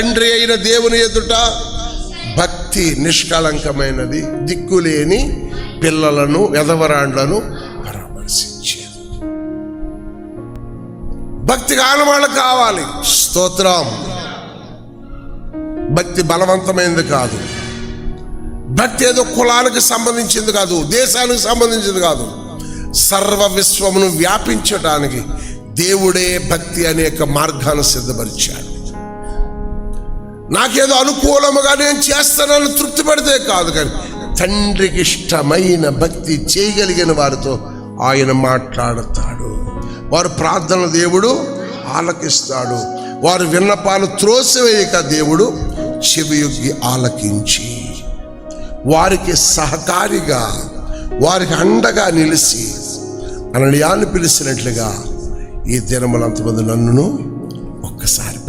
తండ్రి అయిన దేవుని ఎదుట భక్తి నిష్కళంకమైనది, దిక్కులేని పిల్లలను ఎదవరాండ్లను పరామర్శించేది. భక్తి కాని వాళ్ళకు కావాలి. స్తోత్రం. భక్తి బలవంతమైనది కాదు, భక్తి ఏదో కులానికి సంబంధించింది కాదు, దేశానికి సంబంధించింది కాదు. సర్వ విశ్వమును వ్యాపించడానికి దేవుడే భక్తి అనేక మార్గాన్ని సిద్ధపరిచాడు. నాకేదో అనుకూలముగా నేను చేస్తానని తృప్తి పడితే కాదు, కానీ తండ్రికి ఇష్టమైన భక్తి చేయగలిగిన వారితో ఆయన మాట్లాడతాడు. వారు ప్రార్థన దేవుడు ఆలకిస్తాడు. వారు విన్నపాలు త్రోసివేయక దేవుడు చెవియొగ్గి ఆలకించి వారికి సహకారిగా, వారికి అండగా నిలిచి అననీయాను పిలిచినట్లుగా ఈ దినములంతమంది నన్నును ఒక్కసారి